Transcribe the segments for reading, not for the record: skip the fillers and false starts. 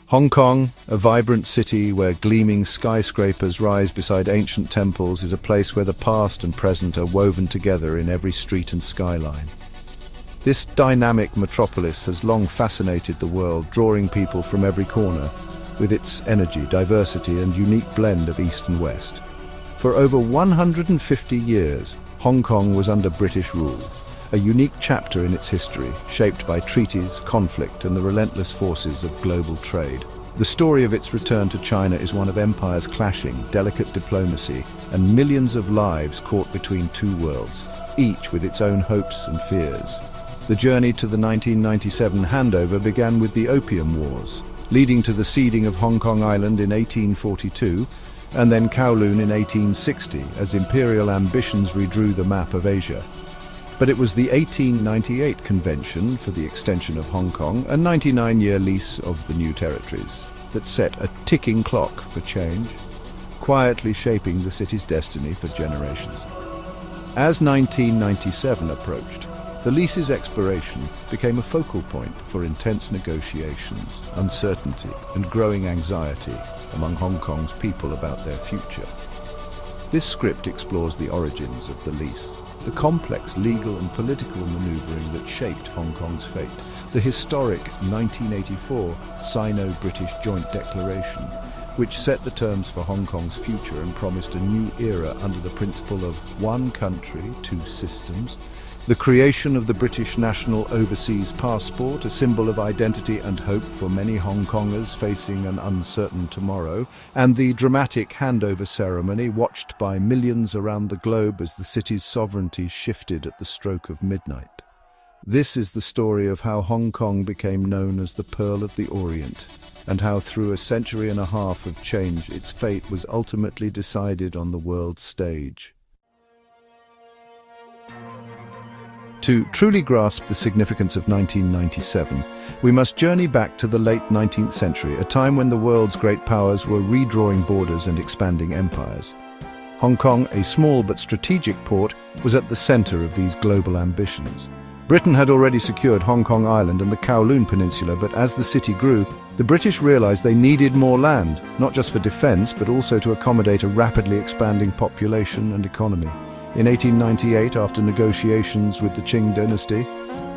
Hong Kong, a vibrant city where gleaming skyscrapers rise beside ancient temples, is a place where the past and present are woven together in every street and skyline. This dynamic metropolis has long fascinated the world, drawing people from every corner, with its energy, diversity, and unique blend of East and West. For over 150 years, Hong Kong was under British rule, a unique chapter in its history, shaped by treaties, conflict, and the relentless forces of global trade. The story of its return to China is one of empires clashing, delicate diplomacy, and millions of lives caught between two worlds, each with its own hopes and fears. The journey to the 1997 handover began with the Opium Wars, leading to the ceding of Hong Kong Island in 1842, and then Kowloon in 1860, as imperial ambitions redrew the map of Asia. But it was the 1898 Convention for the extension of Hong Kong, a 99-year lease of the new territories, that set a ticking clock for change, quietly shaping the city's destiny for generations. As 1997 approached, the lease's expiration became a focal point for intense negotiations, uncertainty, and growing anxiety among Hong Kong's people about their future. This script explores the origins of the lease, the complex legal and political maneuvering that shaped Hong Kong's fate, the historic 1984 Sino-British Joint Declaration, which set the terms for Hong Kong's future and promised a new era under the principle of one country, two systems, the creation of the British National Overseas Passport, a symbol of identity and hope for many Hong Kongers facing an uncertain tomorrow, and the dramatic handover ceremony watched by millions around the globe as the city's sovereignty shifted at the stroke of midnight. This is the story of how Hong Kong became known as the Pearl of the Orient, and how through a century and a half of change its fate was ultimately decided on the world stage. To truly grasp the significance of 1997, we must journey back to the late 19th century, a time when the world's great powers were redrawing borders and expanding empires. Hong Kong, a small but strategic port, was at the center of these global ambitions. Britain had already secured Hong Kong Island and the Kowloon Peninsula, but as the city grew, the British realized they needed more land, not just for defense, but also to accommodate a rapidly expanding population and economy. In 1898, after negotiations with the Qing dynasty,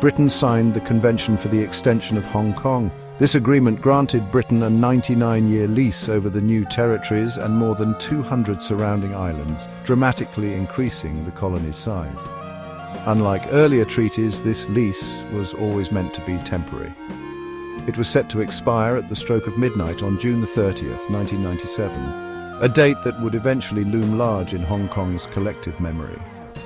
Britain signed the Convention for the Extension of Hong Kong. This agreement granted Britain a 99-year lease over the new territories and more than 200 surrounding islands, dramatically increasing the colony's size. Unlike earlier treaties, this lease was always meant to be temporary. It was set to expire at the stroke of midnight on June 30th, 1997. A date that would eventually loom large in Hong Kong's collective memory.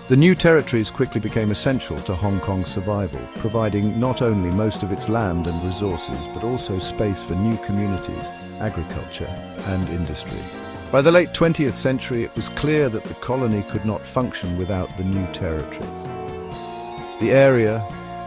The new territories quickly became essential to Hong Kong's survival, providing not only most of its land and resources, but also space for new communities, agriculture, and industry. By the late 20th century, it was clear that the colony could not function without the new territories. The area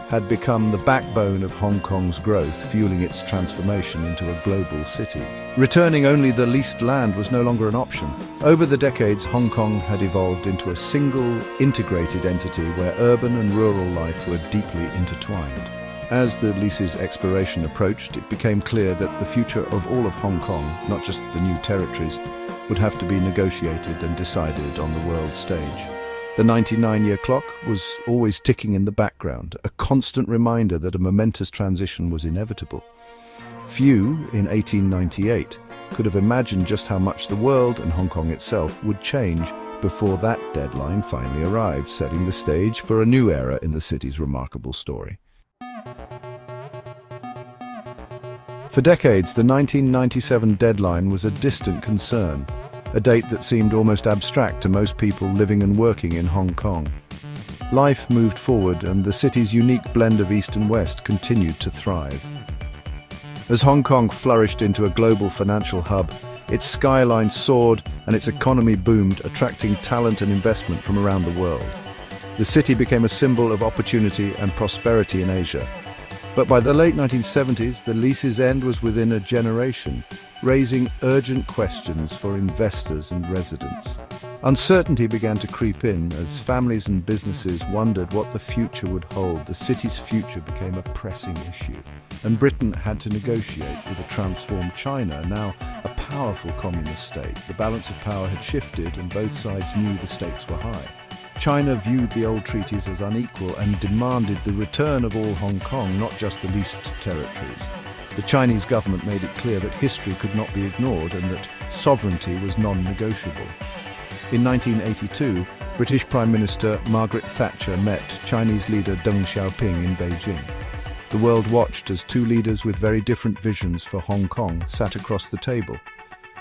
had become the backbone of Hong Kong's growth, fueling its transformation into a global city. Returning only the leased land was no longer an option. Over the decades, Hong Kong had evolved into a single, integrated entity where urban and rural life were deeply intertwined. As the lease's expiration approached, it became clear that the future of all of Hong Kong, not just the new territories, would have to be negotiated and decided on the world stage. The 99-year clock was always ticking in the background, a constant reminder that a momentous transition was inevitable. Few, in 1898, could have imagined just how much the world and Hong Kong itself would change before that deadline finally arrived, setting the stage for a new era in the city's remarkable story. For decades, the 1997 deadline was a distant concern, a date that seemed almost abstract to most people living and working in Hong Kong. Life moved forward, and the city's unique blend of East and West continued to thrive. As Hong Kong flourished into a global financial hub, its skyline soared and its economy boomed, attracting talent and investment from around the world. The city became a symbol of opportunity and prosperity in Asia. But by the late 1970s, the lease's end was within a generation, raising urgent questions for investors and residents. Uncertainty began to creep in as families and businesses wondered what the future would hold. The city's future became a pressing issue, and Britain had to negotiate with a transformed China, now a powerful communist state. The balance of power had shifted, and both sides knew the stakes were high. China viewed the old treaties as unequal and demanded the return of all Hong Kong, not just the leased territories. The Chinese government made it clear that history could not be ignored and that sovereignty was non-negotiable. In 1982, British Prime Minister Margaret Thatcher met Chinese leader Deng Xiaoping in Beijing. The world watched as two leaders with very different visions for Hong Kong sat across the table.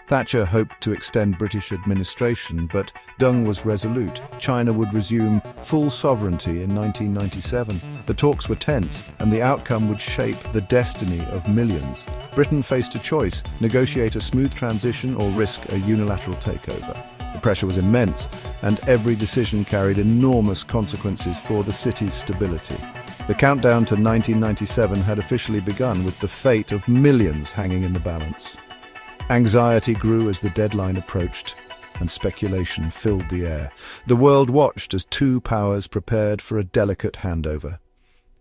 Thatcher hoped to extend British administration, but Deng was resolute. China would resume full sovereignty in 1997. The talks were tense, and the outcome would shape the destiny of millions. Britain faced a choice: negotiate a smooth transition or risk a unilateral takeover. The pressure was immense, and every decision carried enormous consequences for the city's stability. The countdown to 1997 had officially begun, with the fate of millions hanging in the balance. Anxiety grew as the deadline approached, and speculation filled the air. The world watched as two powers prepared for a delicate handover.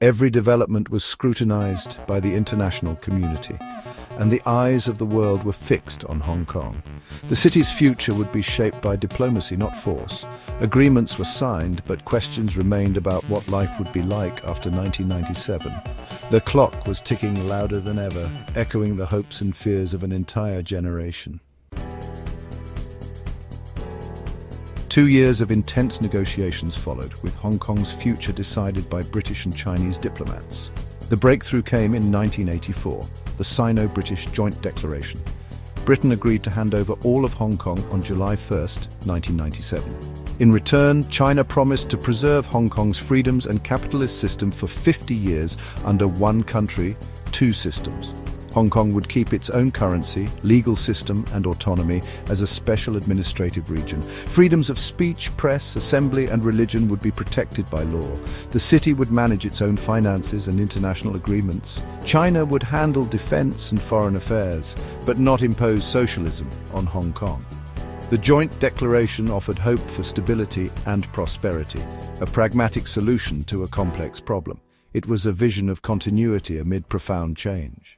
Every development was scrutinized by the international community, and the eyes of the world were fixed on Hong Kong. The city's future would be shaped by diplomacy, not force. Agreements were signed, but questions remained about what life would be like after 1997. The clock was ticking louder than ever, echoing the hopes and fears of an entire generation. 2 years of intense negotiations followed, with Hong Kong's future decided by British and Chinese diplomats. The breakthrough came in 1984, the Sino-British Joint Declaration. Britain agreed to hand over all of Hong Kong on July 1, 1997. In return, China promised to preserve Hong Kong's freedoms and capitalist system for 50 years under one country, two systems. Hong Kong would keep its own currency, legal system and autonomy as a special administrative region. Freedoms of speech, press, assembly and religion would be protected by law. The city would manage its own finances and international agreements. China would handle defense and foreign affairs, but not impose socialism on Hong Kong. The joint declaration offered hope for stability and prosperity, a pragmatic solution to a complex problem. It was a vision of continuity amid profound change.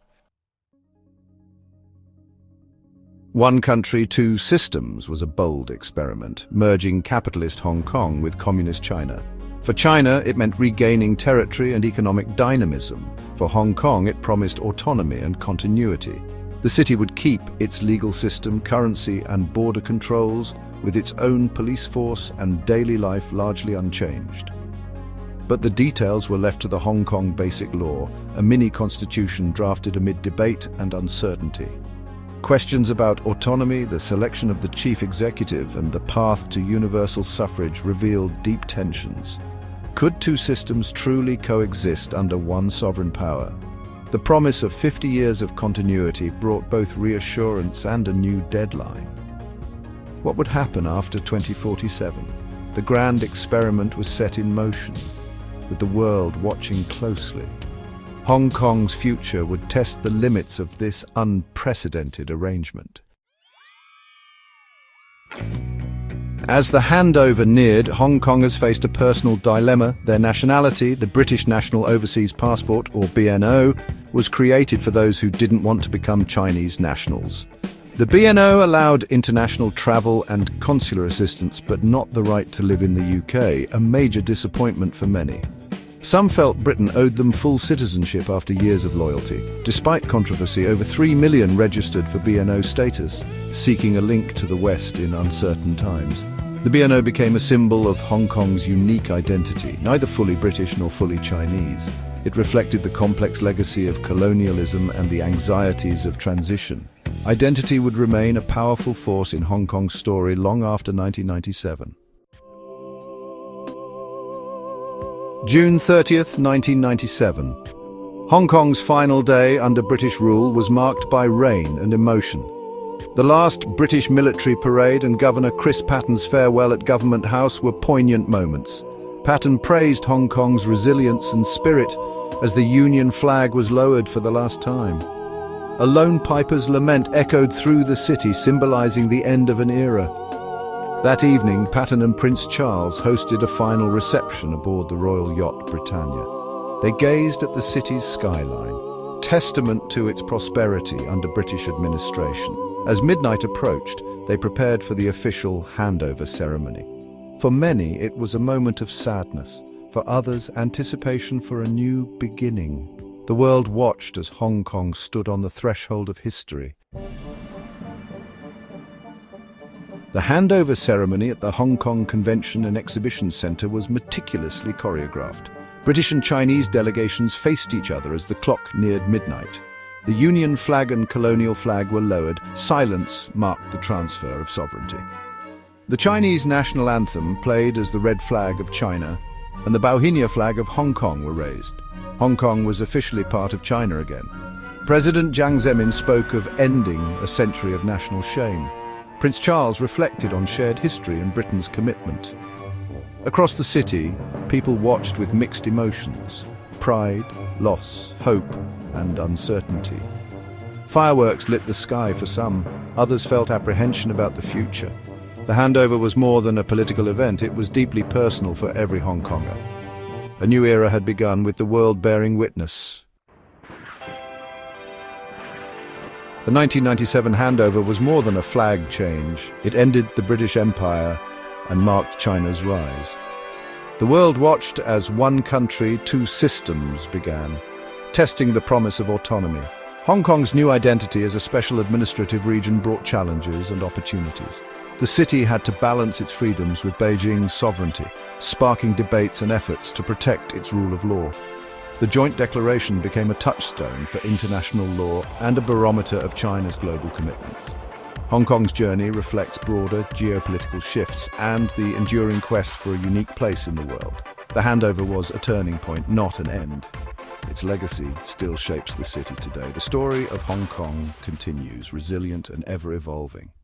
One country, two systems was a bold experiment, merging capitalist Hong Kong with communist China. For China, it meant regaining territory and economic dynamism. For Hong Kong, it promised autonomy and continuity. The city would keep its legal system, currency and border controls, with its own police force and daily life largely unchanged. But the details were left to the Hong Kong Basic Law, a mini-constitution drafted amid debate and uncertainty. Questions about autonomy, the selection of the chief executive, and the path to universal suffrage revealed deep tensions. Could two systems truly coexist under one sovereign power? The promise of 50 years of continuity brought both reassurance and a new deadline. What would happen after 2047? The grand experiment was set in motion, with the world watching closely. Hong Kong's future would test the limits of this unprecedented arrangement. As the handover neared, Hong Kongers faced a personal dilemma. Their nationality, the British National Overseas Passport, or BNO, was created for those who didn't want to become Chinese nationals. The BNO allowed international travel and consular assistance, but not the right to live in the UK, a major disappointment for many. Some felt Britain owed them full citizenship after years of loyalty. Despite controversy, over 3 million registered for BNO status, seeking a link to the West in uncertain times. The BNO became a symbol of Hong Kong's unique identity, neither fully British nor fully Chinese. It reflected the complex legacy of colonialism and the anxieties of transition. Identity would remain a powerful force in Hong Kong's story long after 1997. June 30th, 1997. Hong Kong's final day under British rule was marked by rain and emotion. The last British military parade and Governor Chris Patten's farewell at Government House were poignant moments. Patten praised Hong Kong's resilience and spirit as the Union flag was lowered for the last time. A lone piper's lament echoed through the city, symbolizing the end of an era. That evening, Patton and Prince Charles hosted a final reception aboard the royal yacht Britannia. They gazed at the city's skyline, testament to its prosperity under British administration. As midnight approached, they prepared for the official handover ceremony. For many, it was a moment of sadness. For others, anticipation for a new beginning. The world watched as Hong Kong stood on the threshold of history. The handover ceremony at the Hong Kong Convention and Exhibition Centre was meticulously choreographed. British and Chinese delegations faced each other as the clock neared midnight. The Union flag and colonial flag were lowered. Silence marked the transfer of sovereignty. The Chinese national anthem played as the red flag of China and the Bauhinia flag of Hong Kong were raised. Hong Kong was officially part of China again. President Jiang Zemin spoke of ending a century of national shame. Prince Charles reflected on shared history and Britain's commitment. Across the city, people watched with mixed emotions: pride, loss, hope, and uncertainty. Fireworks lit the sky for some. Others felt apprehension about the future. The handover was more than a political event, it was deeply personal for every Hong Konger. A new era had begun, with the world bearing witness. The 1997 handover was more than a flag change. It ended the British Empire and marked China's rise. The world watched as one country, two systems began, testing the promise of autonomy. Hong Kong's new identity as a special administrative region brought challenges and opportunities. The city had to balance its freedoms with Beijing's sovereignty, sparking debates and efforts to protect its rule of law. The joint declaration became a touchstone for international law and a barometer of China's global commitments. Hong Kong's journey reflects broader geopolitical shifts and the enduring quest for a unique place in the world. The handover was a turning point, not an end. Its legacy still shapes the city today. The story of Hong Kong continues, resilient and ever-evolving.